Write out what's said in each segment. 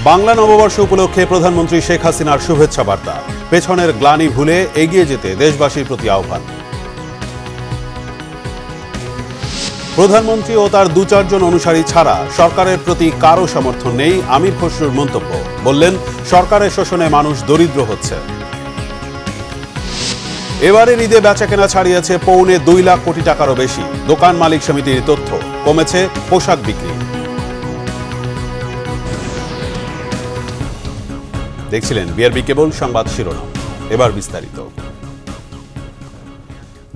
বাংলা নববর্ষ উপলক্ষে প্রধানমন্ত্রী শেখ হাসিনার শুভেচ্ছা বার্তা। পেছনের গ্লানি ভুলে এগিয়ে যেতে দেশবাসীর প্রতি আহ্বান। প্রধানমন্ত্রী ও তার ২-৪ জন অনুসারী ছাড়া সরকারের প্রতি কারো সমর্থন নেই, আমির খসরুর মন্তব্য। বললেন, সরকারের শোষণে মানুষ দরিদ্র হচ্ছে। এবারের ঈদে বেচাকেনা ছাড়িয়েছে ২.৫ লাখ কোটি টাকারও বেশি। দোকান মালিক সমিতির তথ্য, কমেছে পোশাক বিক্রি। দেখছিলেন বিআরবি কেবল সংবাদ শিরোনাম, এবার বিস্তারিত।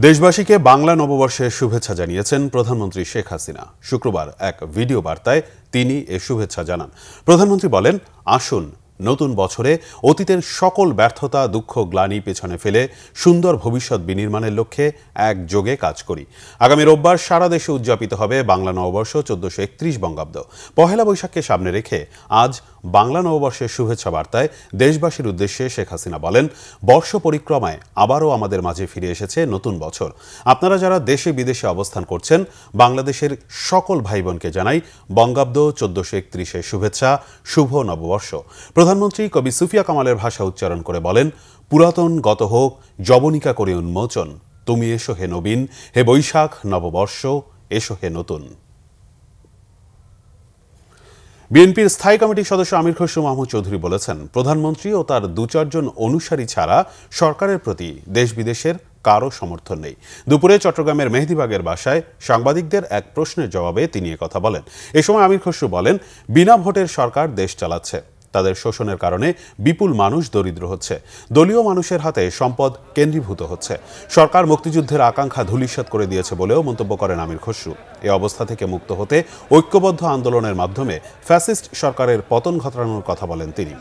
দেশবাসীকে বাংলা নববর্ষের শুভেচ্ছা জানিয়েছেন প্রধানমন্ত্রী শেখ হাসিনা। শুক্রবার এক ভিডিও বার্তায় তিনি এ শুভেচ্ছা জানান। প্রধানমন্ত্রী বলেন, আসুন নতুন বছরে অতীতের সকল ব্যর্থতা, দুঃখ, গ্লানি পেছনে ফেলে সুন্দর ভবিষ্যৎ বিনির্মাণের লক্ষ্যে একযোগে কাজ করি। আগামী রোববার সারা দেশে উদযাপিত হবে বাংলা নববর্ষ ১৪৩১ বঙ্গাব্দ। পহেলা বৈশাখকে সামনে রেখে আজ বাংলা নববর্ষের শুভেচ্ছা বার্তায় দেশবাসীর উদ্দেশ্যে শেখ হাসিনা বলেন, বর্ষ পরিক্রমায় আবারও আমাদের মাঝে ফিরে এসেছে নতুন বছর। আপনারা যারা দেশে বিদেশে অবস্থান করছেন, বাংলাদেশের সকল ভাই বোনকে জানাই বঙ্গাব্দ ১৪৩১-এর শুভেচ্ছা, শুভ নববর্ষ। প্রধানমন্ত্রী কবি সুফিয়া কামালের ভাষা উচ্চারণ করে বলেন, পুরাতন গত হোক, যবনিকা করে উন্মোচন। তুমি এসো হে নবীন, হে বৈশাখ নববর্ষ, এসো হে নতুন। বিএনপির স্থায়ী কমিটির সদস্য আমির খসরু মাহমুদ চৌধুরী বলেছেন, প্রধানমন্ত্রী ও তার ২-৪ জন অনুসারী ছাড়া সরকারের প্রতি দেশ বিদেশের কারো সমর্থন নেই। দুপুরে চট্টগ্রামের মেহেদীবাগের বাসায় সাংবাদিকদের এক প্রশ্নের জবাবে তিনি একথা বলেন। এ সময় আমির খসরু বলেন, বিনা ভোটের সরকার দেশ চালাচ্ছে। তাদের শোষণের কারণে বিপুল মানুষ দরিদ্র হচ্ছে। দলীয় মানুষের হাতে সম্পদ কেন্দ্রীভূত হচ্ছে। সরকার মুক্তিযুদ্ধের আকাঙ্ক্ষা ধূলিসাৎ করে দিয়েছে বলেও মন্তব্য করেন আমির খসরু। এ অবস্থা থেকে মুক্ত হতে ঐক্যবদ্ধ আন্দোলনের মাধ্যমে ফ্যাসিস্ট সরকারের পতন ঘটানোর কথা বলেন তিনি।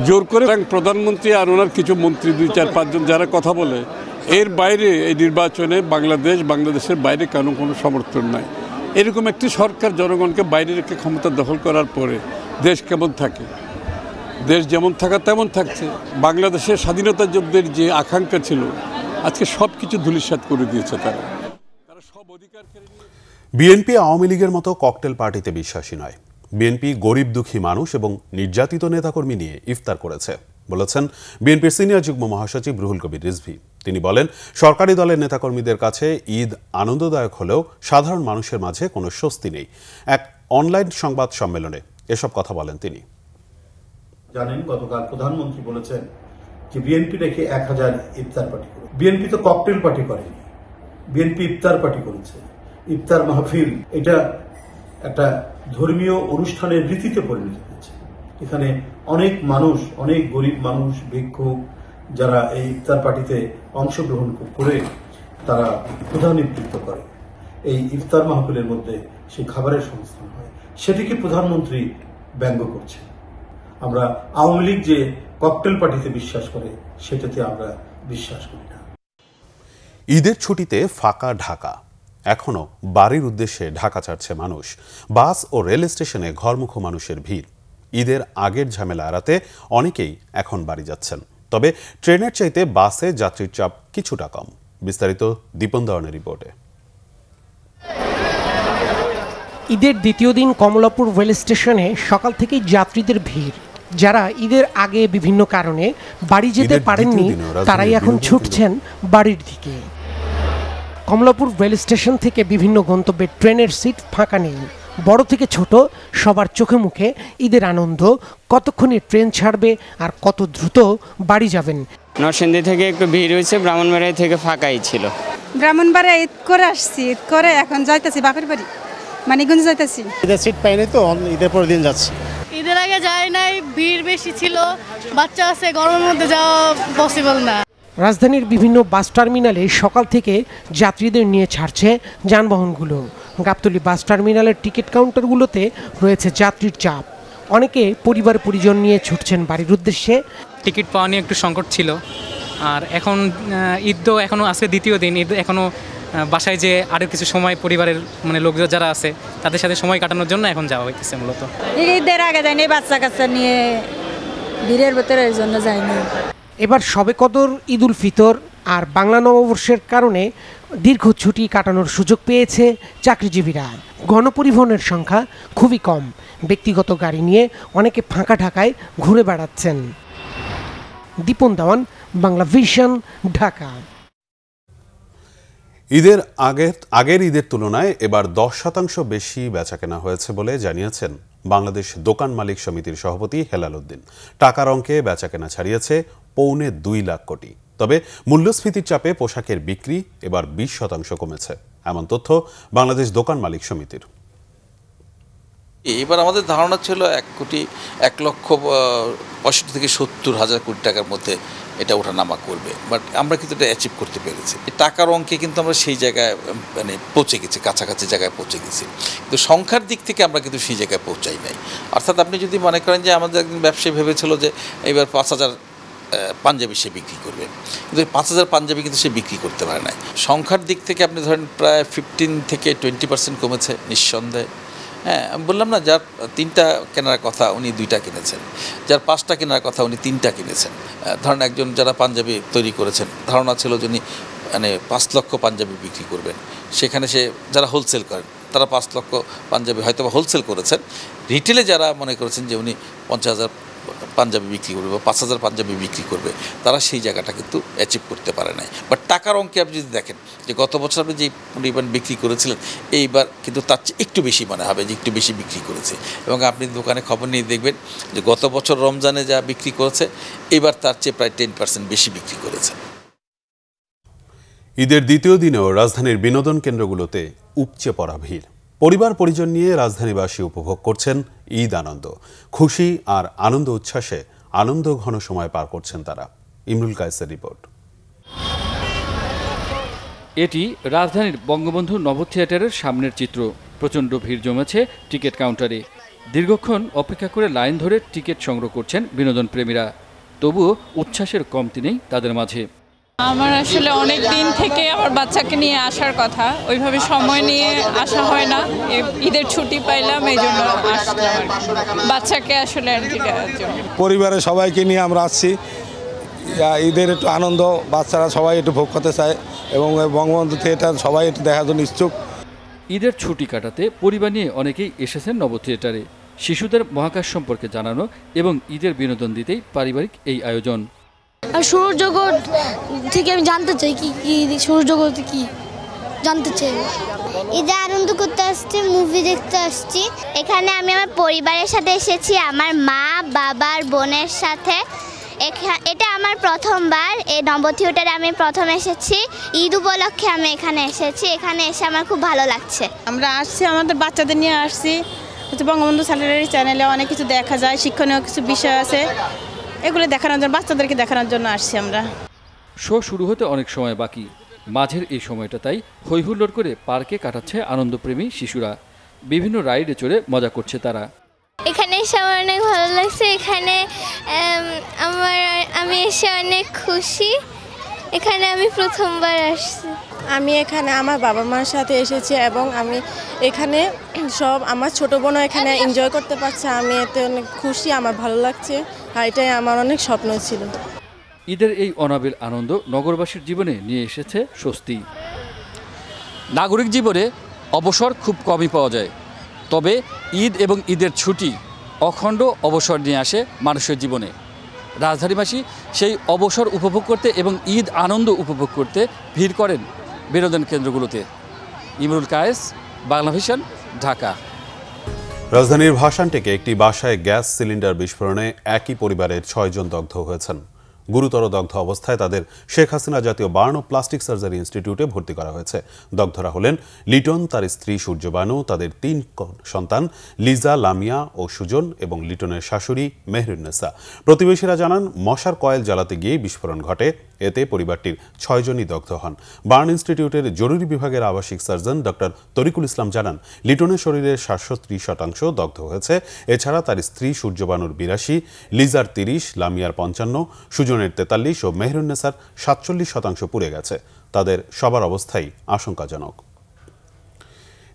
জোর করে প্রধানমন্ত্রী আর ওনার কিছু মন্ত্রী ২-৪-৫ জন যারা কথা বলে, এর বাইরে এই নির্বাচনে বাংলাদেশের বাইরে কোনো সমর্থন নাই। এরকম একটি সরকার জনগণকে বাইরে রেখে ক্ষমতা দখল করার পরে দেশ কেমন থাকে? দেশ যেমন থাকা তেমন থাকছে। বাংলাদেশের স্বাধীনতা যুদ্ধের যে আকাঙ্ক্ষা ছিল, আজকে সব কিছু ধূলিসাৎ করে দিয়েছে তারা সব অধিকার কেড়ে নিয়ে। বিএনপি আওয়ামী লীগের মতো ককটেল পার্টিতে বিশ্বাসী নয়। বিএনপি গরিব দুঃখী মানুষ এবং নির্যাতিত নেতাকর্মী নিয়ে ইফতার করেছে বলেছেন বিএনপির সিনিয়র যুগ্ম মহাসচিব রুহুল কবির রিজভী। তিনি বলেন, সরকারি দলের নেতাকর্মীদের কাছে ঈদ আনন্দদায়ক হলেও সাধারণ মানুষের মাঝে কোনো স্বস্তি নেই। এক অনলাইন সংবাদ সম্মেলনে এসব কথা বলেন তিনি। জানেন, গতকাল প্রধানমন্ত্রী বলেছেন যে বিএনপি রেখে ১,০০০ ইফতার পার্টি করবে। বিএনপি তো ককটেল পার্টি করেনি, বিএনপি ইফতার পার্টি করেছে। ইফতার মাহফিল এটা একটা ধর্মীয় অনুষ্ঠানের রীতিতে পরিণত হয়েছে। এখানে অনেক মানুষ, অনেক গরিব মানুষ, ভিক্ষুক যারা এই ইফতার পার্টিতে অংশগ্রহণ করে তারা প্রধান নেতৃত্ব করে। এই ইফতার মাহফিলের মধ্যে সেই খাবারের সংস্থান হয়, সেটিকে প্রধানমন্ত্রী ব্যঙ্গ করছে। আমরা আওয়ামী লীগ যে ককটেল পার্টিতে বিশ্বাস করে, সেটাতে আমরা বিশ্বাস করি না। ঈদের ছুটিতে ফাঁকা ঢাকা, এখনো বাড়ির উদ্দেশ্যে ঢাকা ছাড়ছে মানুষ। বাস ও রেল স্টেশনে ঘরমুখো মানুষের ভিড়। ঈদের আগের ঝামেলা এড়াতে অনেকেই এখন বাড়ি যাচ্ছেন। তবে ট্রেনের চাইতে বাসে যাত্রীর চাপ কিছুটা কম। বিস্তারিত দীপন দেওয়ানের রিপোর্টে। ঈদের দ্বিতীয় দিন কমলাপুর রেল স্টেশনে সকাল থেকেই যাত্রীদের ভিড়। যারা ঈদের আগে বিভিন্ন কারণে বাড়ি যেতে পারেননি, তারাই এখন ছুটছেন বাড়ির দিকে। কমলাপুর রেল স্টেশন থেকে বিভিন্ন গন্তব্যের ট্রেনের সিট ফাঁকা নেই। বড় থেকে ছোট সবার চোখে মুখে ঈদের আনন্দ। কতক্ষণে ট্রেন ছাড়বে আর কত দ্রুত বাড়ি যাবেন। নরসিংদী থেকে একটু ভিড় হয়েছে, ব্রাহ্মণবাড়িয়া থেকে ফাঁকাই ছিল। ব্রাহ্মণবাড়িয়া ঈদ করে আসছি, ঈদ করে এখন যাইতেছি বাপের বাড়ি, মানিকগঞ্জ যাইতেছি। ঈদের সিট পাইনি তো, ঈদের পরের দিন যাচ্ছি। ঈদের আগে যাই নাই, ভিড় বেশি ছিল, বাচ্চা আছে, গরমের মধ্যে যাওয়া পসিবল না। রাজধানীর বিভিন্ন বাস টার্মিনালে সকাল থেকে যাত্রীদের নিয়ে ছাড়ছে যানবাহনগুলো। গাবতলী বাস টার্মিনালের টিকিট কাউন্টারগুলোতে রয়েছে যাত্রীর চাপ। অনেকে পরিবার পরিজন নিয়ে ছুটছেন বাড়ির উদ্দেশ্যে। টিকিট পাওয়া নিয়ে একটু সংকট ছিল, আর এখন ঈদ তো এখনও আজকে দ্বিতীয় দিন, ঈদ এখনও বাসায় যে আরও কিছু সময় পরিবারের লোকজন যারা আছে তাদের সাথে সময় কাটানোর জন্য এখন যাওয়া হইতেছে। মূলত ঈদের আগে যাইনি, বাচ্চা কাচ্চা নিয়ে ভিড়ের ভেতরে জন্য যাইনি। এবার শবে কদর, ঈদ উল ফিতর আর বাংলা নববর্ষের কারণে দীর্ঘ ছুটি কাটানোর সুযোগ পেয়েছে চাকরিজীবীরা। গণপরিবহনের সংখ্যা খুবই কম, ব্যক্তিগত গাড়ি নিয়ে অনেকে ফাঁকা ঢাকায় ঘুরে বেড়াচ্ছেন। দীপন দেওয়ান, বাংলা ভিশন, ঢাকা। আগের ঈদের তুলনায় এবার 10% বেশি বেচাকেনা হয়েছে বলে জানিয়েছেন বাংলাদেশ দোকান মালিক সমিতির সভাপতি হেলাল উদ্দিন। টাকার অঙ্কে বেচাকেনা ছাড়িয়েছে 2.25 লাখ কোটি। তবে মূল্যস্ফীতির চাপে পোশাকের বিক্রি এবার 20% কমেছে, এমন তথ্য বাংলাদেশ দোকান মালিক সমিতির। এবার আমাদের ধারণা ছিল 1,65,70,000 থেকে 70,000 কোটি টাকার মধ্যে এটা ওঠানামা করবে, বাট আমরা কিন্তু এটা অ্যাচিভ করতে পেরেছি। টাকার অঙ্কে কিন্তু আমরা সেই জায়গায় মানে পৌঁছে গেছি, কাছাকাছি জায়গায় পৌঁছে গেছি, কিন্তু সংখ্যার দিক থেকে আমরা কিন্তু সেই জায়গায় পৌঁছাই নাই। অর্থাৎ আপনি যদি মনে করেন যে আমাদের একদিন ব্যবসায়ী ভেবেছিল যে এবার 5,000 পাঞ্জাবি সে বিক্রি করবে, কিন্তু 5,000 পাঞ্জাবি কিন্তু সে বিক্রি করতে পারে না। সংখ্যার দিক থেকে আপনি ধরেন প্রায় 15 থেকে 20% কমেছে নিঃসন্দেহে। হ্যাঁ, আমি বললাম না, যার 3টা কেনার কথা উনি 2টা কিনেছেন, যার 5টা কেনার কথা উনি 3টা কিনেছেন। ধরেন একজন যারা পাঞ্জাবি তৈরি করেছেন, ধারণা ছিল যে উনি মানে 5 লক্ষ পাঞ্জাবি বিক্রি করবেন, সেখানে সে যারা হোলসেল করেন তারা 5 লক্ষ পাঞ্জাবি হয়তো বা হোলসেল করেছেন। রিটেলে যারা মনে করেছেন যে উনি 50,000 পাঞ্জাবি বিক্রি করবে বা 5,000 পাঞ্জাবি বিক্রি করবে, তারা সেই জায়গাটা কিন্তু অ্যাচিভ করতে পারে নাই। বাট টাকার অঙ্কে আপনি যদি দেখেন যে গত বছর আপনি যে পরিমাণ বিক্রি করেছিলেন, এইবার কিন্তু তার চেয়ে একটু বেশি মনে হবে যে একটু বেশি বিক্রি করেছে। এবং আপনি দোকানে খবর নিয়ে দেখবেন যে গত বছর রমজানে যা বিক্রি করেছে, এবার তার চেয়ে প্রায় 10% বেশি বিক্রি করেছে। ঈদের দ্বিতীয় দিনেও রাজধানীর বিনোদন কেন্দ্রগুলোতে উপচে পড়া ভিড়। পরিবার পরিজন নিয়ে রাজধানীবাসী উপভোগ করছেন ঈদ আনন্দ। খুশি আর আনন্দ উচ্ছ্বাসে আনন্দ ঘন সময় পার করছেন তারা। ইমরুল কায়েসের রিপোর্ট। এটি রাজধানীর বঙ্গবন্ধু নব থিয়েটারের সামনের চিত্র। প্রচণ্ড ভিড় জমেছে টিকিট কাউন্টারে। দীর্ঘক্ষণ অপেক্ষা করে লাইন ধরে টিকিট সংগ্রহ করছেন বিনোদন প্রেমীরা। তবুও উচ্ছ্বাসের কমতি নেই তাদের মাঝে। আমার আসলে অনেক দিন থেকে আমার বাচ্চাকে নিয়ে আসার কথা, ওইভাবে সময় নিয়ে আসা হয় না। ঈদের ছুটি পাইলাম, এই জন্য আসলাম বাচ্চাকে আসলে পরিবারের সবাইকে নিয়ে আমরা আসছি। ঈদের একটু আনন্দ বাচ্চারা সবাই একটু ভোগ করতে চায় এবং বঙ্গবন্ধু থিয়েটার সবাই একটু দেখার জন্য ইচ্ছুক। ঈদের ছুটি কাটাতে পরিবার নিয়ে অনেকেই এসেছেন নব থিয়েটারে। শিশুদের মহাকাশ সম্পর্কে জানানো এবং ঈদের বিনোদন দিতেই পারিবারিক এই আয়োজন। আর সৌরজগৎ থেকে আমি জানতে চাই কি সৌরজগৎ কি জানতে চাই। ঈদে আনন্দ করতে আসছি, মুভি দেখতে আসছি। এখানে আমি আমার পরিবারের সাথে এসেছি, আমার মা বাবার বোনের সাথে। এটা আমার প্রথমবার, এই নব থিয়েটারে আমি প্রথম এসেছি। ঈদ উপলক্ষে আমি এখানে এসেছি, এখানে এসে আমার খুব ভালো লাগছে। আমরা আসছি আমাদের বাচ্চাদের নিয়ে আসছি। বঙ্গবন্ধু স্যাটেলাইট চ্যানেলে অনেক কিছু দেখা যায়, শিক্ষণীয় কিছু বিষয় আছে, এগুলো দেখানোর জন্য, বাচ্চাদেরকে দেখানোর জন্য আসছি আমরা। শো শুরু হতে অনেক সময় বাকি। মাঝের এই সময়টা তাই হৈহুল্লোড় করে পার্কে কাটাচ্ছে আনন্দপ্রেমী শিশুরা। বিভিন্ন রাইডে চড়ে মজা করছে তারা। এখানে এসে আমার অনেক ভালো লাগছে। এখানে আমি এসে অনেক খুশি। এখানে আমি প্রথমবার আসছি। আমি এখানে আমার বাবা মার সাথে এসেছি এবং আমি এখানে সব আমার ছোট বোনও এখানে এনজয় করতে পারছে। আমি এতে অনেক খুশি, আমার ভালো লাগছে, আর এটাই আমার অনেক স্বপ্ন ছিল। ঈদের এই অনাবিল আনন্দ নগরবাসীর জীবনে নিয়ে এসেছে স্বস্তি। নাগরিক জীবনে অবসর খুব কমই পাওয়া যায়, তবে ঈদ এবং ঈদের ছুটি অখণ্ড অবসর নিয়ে আসে মানুষের জীবনে। রাজধানীবাসী সেই অবসর উপভোগ করতে এবং ঈদ আনন্দ উপভোগ করতে ভিড় করেন বিনোদন কেন্দ্রগুলোতে। ইমরুল কায়েস, বাংলা ভিশন, ঢাকা। রাজধানীর ভাসানটেকে একটি বাসায় গ্যাস সিলিন্ডার বিস্ফোরণে একই পরিবারের 6 জন দগ্ধ হয়েছেন। গুরুতর দগ্ধ অবস্থায় তাদের শেখ হাসিনা জাতীয় বার্ন ও প্লাস্টিক সার্জারি ইনস্টিটিউটে ভর্তি করা হয়েছে। দগ্ধরা হলেন লিটন, তার স্ত্রী সূর্যবানু, তাদের 3 সন্তান লিজা, লামিয়া ও সুজন এবং লিটনের শাশুড়ি মেহরুন্নেসা। প্রতিবেশীরা জানান, মশার কয়েল জ্বালাতে গিয়ে বিস্ফোরণ ঘটে। এতে পরিবারটির 6 জনই দগ্ধ হন। বার্ন ইনস্টিটিউটের জরুরি বিভাগের আবাসিক সার্জন ডক্টর তরিকুল ইসলাম জানান, লিটনের শরীরের 730% দগ্ধ হয়েছে। এছাড়া তার স্ত্রী সূর্যবানুর 82, লিজার 30, লামিয়ার 55, সুজনের 43 ও মেহরুন্নেসার 47% পুড়ে গেছে। তাদের সবার অবস্থাই আশঙ্কাজনক।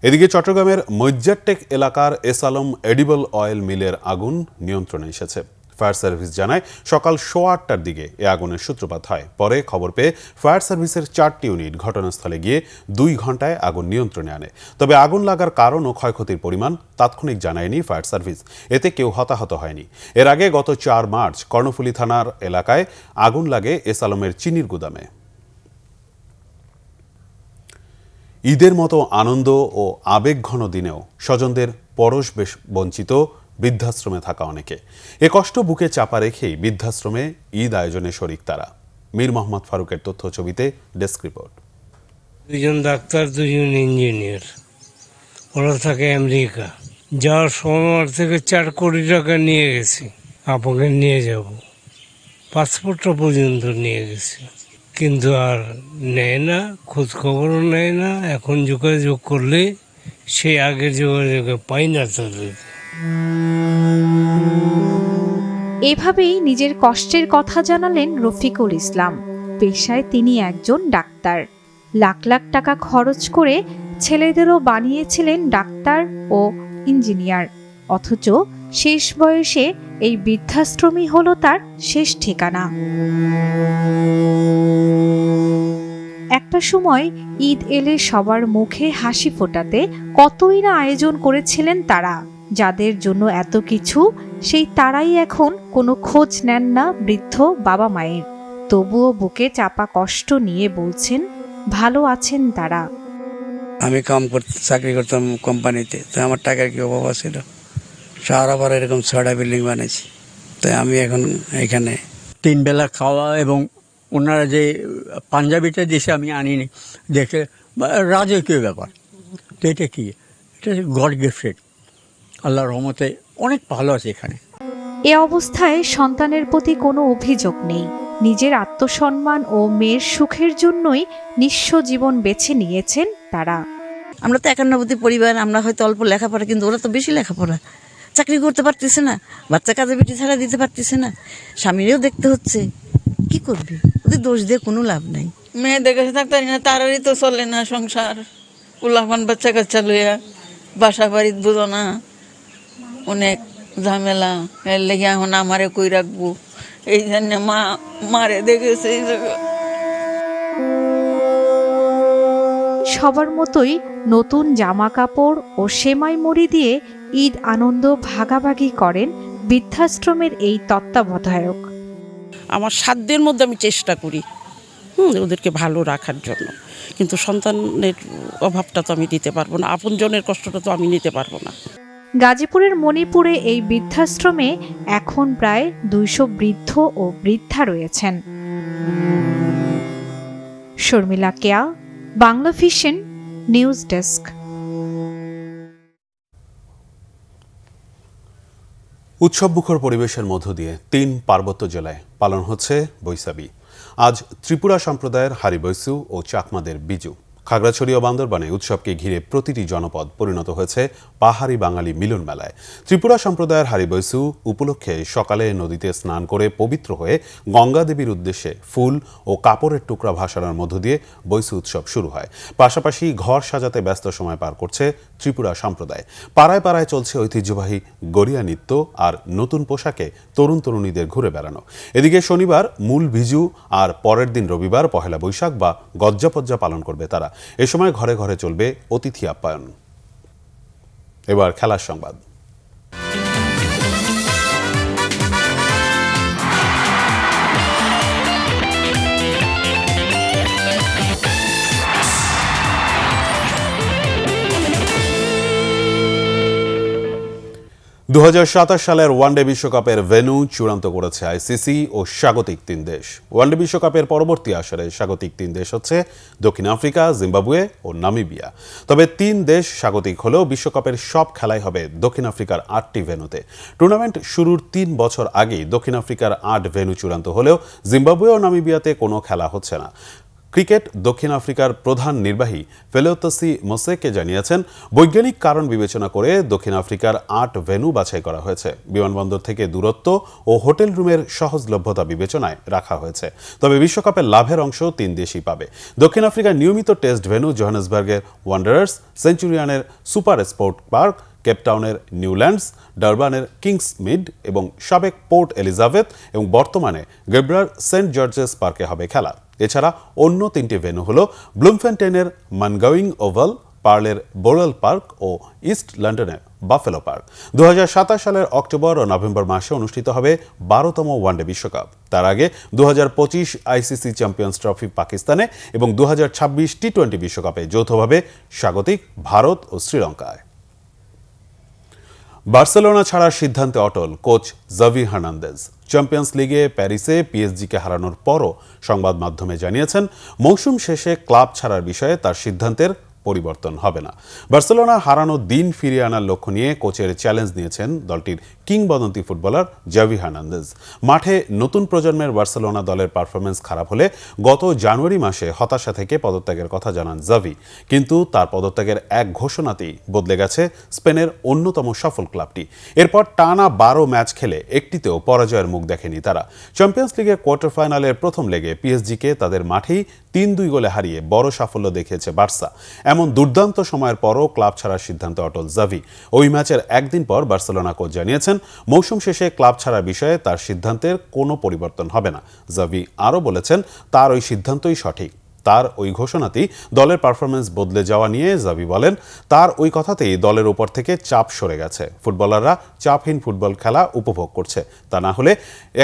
এদিকে চট্টগ্রামের মৈজ্জারটেক এলাকার এস আলম এডিবল অয়েল মিলের আগুন নিয়ন্ত্রণে এসেছে। ফায়ার সার্ভিস জানায় সকাল 8:15টার দিকে এ আগুনের সূত্রপাত হয়। পরে খবর পেয়ে ফায়ার সার্ভিসের 4টি ইউনিট ঘটনাস্থলে গিয়ে 2 ঘণ্টায় আগুন নিয়ন্ত্রণে আনে। তবে আগুন লাগার কারণ ও ক্ষয়ক্ষতির পরিমাণ তাৎক্ষণিক জানায়নি ফায়ার সার্ভিস। এতে কেউ হতাহত হয়নি। এর আগে গত 4 মার্চ কর্ণফুলী থানার এলাকায় আগুন লাগে এস আলমের চিনির গুদামে। ঈদের মতো আনন্দ ও আবেগঘন দিনেও স্বজনদের পরশ বঞ্চিত বৃদ্ধাশ্রমে থাকা অনেকে। এ কষ্ট বুকে চাপা রেখেই বৃদ্ধাশ্রমে ঈদ আয়োজনে শরিক তারা। মীর মোহাম্মদ ফারুকের তথ্য ছবিতে ডেস্ক রিপোর্ট। 2জন ডাক্তার, 2জন ইঞ্জিনিয়ার, ওরা থাকে আমেরিকা। যাওয়ার সময় থেকে 4 কোটি টাকা নিয়ে গেছি, আপনাকে নিয়ে যাব, পাসপোর্টটা পর্যন্ত নিয়ে গেছি, কিন্তু আর নেয় না, খোঁজ খবরও নেয় না। এখন যোগাযোগ করলে সেই আগের যোগাযোগে পাই না তাদের। এভাবেই নিজের কষ্টের কথা জানালেন রফিকুল ইসলাম। পেশায় তিনি একজন ডাক্তার। লাখ লাখ টাকা খরচ করে ছেলেদেরও বানিয়েছিলেন ডাক্তার ও ইঞ্জিনিয়ার, অথচ শেষ বয়সে এই বৃদ্ধাশ্রমই হলো তার শেষ ঠিকানা। একটা সময় ঈদ এলে সবার মুখে হাসি ফোটাতে কতই না আয়োজন করেছিলেন তারা। যাদের জন্য এত কিছু, সেই তারাই এখন কোনো খোঁজ নেন না বৃদ্ধ বাবা মায়ের। তবুও বুকে চাপা কষ্ট নিয়ে বলছেন ভালো আছেন তারা। আমি চাকরি করতাম কোম্পানিতে, তো আমার টাকার কি অভাব ছিল? শহর আবার এরকম 6টা বিল্ডিং বানিয়েছি, তাই আমি এখন এখানে 3 বেলা খাওয়া এবং ওনারা যে পাঞ্জাবিটা দেশে আমি আনিনি, দেখে রাজকীয় ব্যাপার। তো এটা কি? এটা গড গিফটেড, আল্লাহর রহমতে অনেক ভালো আছে এখানে। এ অবস্থায় সন্তানের প্রতি কোনো অভিযোগ নেই। নিজের আত্মসম্মান ও মেয়ের সুখের জন্যই নিঃস্ব জীবন বেছে নিয়েছেন তারা। আমরা তো একান্নবর্তী পরিবার, আমরা হয়তো অল্প লেখাপড়া, কিন্তু ওরা তো বেশি লেখাপড়া, চাকরি করতে পারতেছে না, বাচ্চা কাজে বেটি ছাড়া দিতে পারতেছে না, স্বামীরও দেখতে হচ্ছে। কি করবে? ওদের দোষ দিয়ে কোনো লাভ নাই। মেয়েদের কাছে থাকতে না, তারারই তো চলে না সংসার। উল্লাফান বাচ্চা কাচ্চা লইয়া বাসা বাড়িতে বুঝো না, অনেক ঝামেলা। এর লেগে এখন আমারে কই রাখবো, এই জন্য মারে দেখেছে। সবার মতোই নতুন জামা কাপড় ও সেমাই মুড়ি দিয়ে ঈদ আনন্দ ভাগাভাগি করেন বৃদ্ধাশ্রমের এই তত্ত্বাবধায়ক। আমার সাধ্যের মধ্যে আমি চেষ্টা করি ওদেরকে ভালো রাখার জন্য, কিন্তু সন্তানের অভাবটা তো আমি দিতে পারবো না, আপনজনের কষ্টটা তো আমি নিতে পারবো না। গাজীপুরের মণিপুরে এই বৃদ্ধাশ্রমে এখন প্রায় 200 বৃদ্ধ ও বৃদ্ধা রয়েছেন। শর্মিলা কেয়া, বাংলা ভিশন নিউজ ডেস্ক। উৎসবমুখর পরিবেশের মধ্য দিয়ে 3 পার্বত্য জেলায় পালন হচ্ছে বৈশাখী। আজ ত্রিপুরা সম্প্রদায়ের হারিবৈশু ও চাকমাদের বিজু। খাগড়াছড়ি ও বান্দরবানে উৎসবকে ঘিরে প্রতিটি জনপদ পরিণত হয়েছে পাহাড়ি বাঙালি মিলন মেলায়। ত্রিপুরা সম্প্রদায়ের হারিবৈশু উপলক্ষে সকালে নদীতে স্নান করে পবিত্র হয়ে গঙ্গা দেবীর উদ্দেশ্যে ফুল ও কাপড়ের টুকরা ভাসানোর মধ্য দিয়ে বৈশু উৎসব শুরু হয়। পাশাপাশি ঘর সাজাতে ব্যস্ত সময় পার করছে ত্রিপুরা সম্প্রদায়। পাড়ায় পাড়ায় চলছে ঐতিহ্যবাহী গড়িয়া নৃত্য আর নতুন পোশাকে তরুণ তরুণীদের ঘুরে বেড়ানো। এদিকে শনিবার মূল বিজু আর পরের দিন রবিবার পহেলা বৈশাখ বা গজ্জাপজ্জা পালন করবে তারা। এ সময় ঘরে ঘরে চলবে অতিথি আপ্যায়ন। এবার খেলার সংবাদ। 2027 সালের ওয়ানডে বিশ্বকাপের ভেন্যু চূড়ান্ত করেছে আইসিসি ও স্বাগতিক 3 দেশ। ওয়ানডে বিশ্বকাপের পরবর্তী আসরে স্বাগতিক 3 দেশ হচ্ছে দক্ষিণ আফ্রিকা, জিম্বাবুয়ে ও নামিবিয়া। তবে 3 দেশ স্বাগতিক হলেও বিশ্বকাপের সব খেলাই হবে দক্ষিণ আফ্রিকার 8টি ভেন্যুতে। টুর্নামেন্ট শুরুর 3 বছর আগেই দক্ষিণ আফ্রিকার 8 ভেন্যু চূড়ান্ত হলেও জিম্বাবুয়ে ও নামিবিয়াতে কোনো খেলা হচ্ছে না। ক্রিকেট দক্ষিণ আফ্রিকার প্রধান নির্বাহী ফেলোতসি মোসেকে জানিয়েছেন, বৈজ্ঞানিক কারণ বিবেচনা করে দক্ষিণ আফ্রিকার 8 ভেন্যু বাছাই করা হয়েছে। বিমানবন্দর থেকে দূরত্ব ও হোটেল রুমের সহজলভ্যতা বিবেচনায় রাখা হয়েছে। তবে বিশ্বকাপের লাভের অংশ 3 দেশই পাবে। দক্ষিণ আফ্রিকার নিয়মিত টেস্ট ভেন্যু জোহানেসবার্গের ওয়ান্ডারার্স, সেঞ্চুরিয়ানের সুপার স্পোর্ট পার্ক, কেপটাউনের নিউল্যান্ডস, ডারবানের কিংসমিড এবং সাবেক পোর্ট এলিজাবেথ এবং বর্তমানে গেব্রার সেন্ট জর্জেস পার্কে হবে খেলা। এছাড়া অন্য 3টি ভেন্যু হল ব্লুমফেন্টেনের মানগাউইং ওভাল, পার্লের বোরেল পার্ক ও ইস্ট লন্ডনের বাফেলো পার্ক। 2027 সালের অক্টোবর ও নভেম্বর মাসে অনুষ্ঠিত হবে 12তম ওয়ানডে বিশ্বকাপ। তার আগে 2025 আইসিসি চ্যাম্পিয়ন্স ট্রফি পাকিস্তানে এবং 2026 টি-20 বিশ্বকাপে যৌথভাবে স্বাগতিক ভারত ও শ্রীলঙ্কায়। বার্সেলোনা ছাড়ার সিদ্ধান্তে অটল কোচ জাভি হার্নান্দেজ। চ্যাম্পিয়ন্স লিগে প্যারিসে পিএসজিকে হারানোর পরও সংবাদ মাধ্যমে জানিয়েছেন মৌসুম শেষে ক্লাব ছাড়ার বিষয়ে তার সিদ্ধান্তের পরিবর্তন হবে না। বার্সেলোনা হারানোর দিন ফিরিয়ে আনার লক্ষ্য নিয়ে কোচের চ্যালেঞ্জ নিয়েছেন দলটির কিংবদন্তি ফুটবলার জাভি হার্নান্দেজ। মাঠে নতুন প্রজন্মের বার্সেলোনা দলের পারফরমেন্স খারাপ হলে গত জানুয়ারি মাসে হতাশা থেকে পদত্যাগের কথা জানান জাভি, কিন্তু তার পদত্যাগের এক ঘোষণাতেই বদলে গেছে স্পেনের অন্যতম সফল ক্লাবটি। এরপর টানা 12 ম্যাচ খেলে একটিতেও পরাজয়ের মুখ দেখেনি তারা। চ্যাম্পিয়ন্স লিগের কোয়ার্টার ফাইনালের প্রথম লেগে পিএসজিকে তাদের মাঠেই 3-2 গোলে হারিয়ে বড় সাফল্য দেখিয়েছে বার্সা। এমন দুর্দান্ত সময়ের পরও ক্লাব ছাড়ার সিদ্ধান্তে অটল জাভি। ওই ম্যাচের একদিন পর বার্সেলোনা কোচ জানিয়েছেন মৌসুম শেষে ক্লাব ছাড়ার বিষয়ে তার সিদ্ধান্তের কোনো পরিবর্তন হবে না। জাভি আরও বলেছেন তার ওই সিদ্ধান্তই সঠিক। তার ওই ঘোষণাতেই দলের পারফরমেন্স বদলে যাওয়া নিয়ে জাভি বলেন তার ওই কথাতেই দলের উপর থেকে চাপ সরে গেছে। ফুটবলাররা চাপহীন ফুটবল খেলা উপভোগ করছে, তা না হলে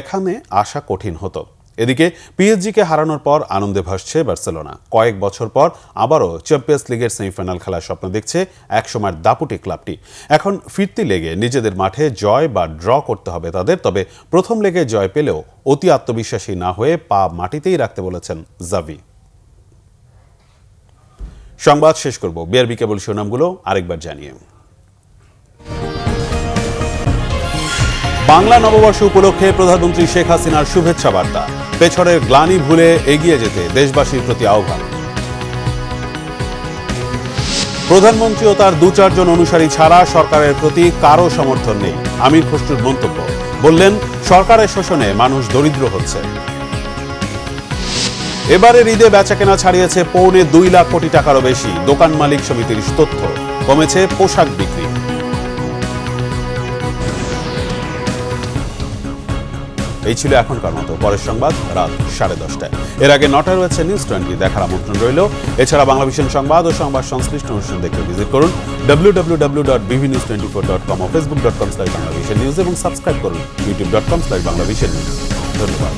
এখানে আসা কঠিন হতো। এদিকে পিএসজিকে হারানোর পর আনন্দে ভাসছে বার্সেলোনা। কয়েক বছর পর আবারও চ্যাম্পিয়ন্স লিগের সেমিফাইনাল খেলার স্বপ্ন দেখছে একসময়ের দাপুটে ক্লাবটি। এখন ফিরতি লেগে নিজেদের মাঠে জয় বা ড্র করতে হবে তাদের। তবে প্রথম লেগে জয় পেলেও অতি আত্মবিশ্বাসী না হয়ে পা মাটিতেই রাখতে বলেছেন জাভি। সংবাদ শেষ করব বিআরবি কেবল শিরোনামগুলো আরেকবার জানিয়ে। বাংলা নববর্ষ উপলক্ষে প্রধানমন্ত্রী শেখ হাসিনার শুভেচ্ছা বার্তা। পেছনের গ্লানি ভুলে এগিয়ে যেতে দেশবাসীর প্রতি আহ্বান। প্রধানমন্ত্রী ও তার 2-4 জন অনুসারী ছাড়া সরকারের প্রতি কারো সমর্থন নেই, আমির খসরুর মন্তব্য। বললেন সরকারের শোষণে মানুষ দরিদ্র হচ্ছে। এবারের ঈদে বেচাকেনা ছাড়িয়েছে 2.25 লাখ কোটি টাকারও বেশি। দোকান মালিক সমিতির তথ্য। কমেছে পোশাক বিক্রি। এই ছিল এখনকার মতো। পরের সংবাদ রাত 10:30টায়। এর আগে 9টায় রয়েছে নিউজ 20 দেখার আমন্ত্রণ রইল। এছাড়া বাংলাভিশন সংবাদ ও সংবাদ সংশ্লিষ্ট অনুষ্ঠান দেখতে ভিজিট করুন www.bvnews24.com ও facebook.com/banglavishnnews এবং সাবস্ক্রাইব করুন youtube.com/banglavishnnews। ধন্যবাদ।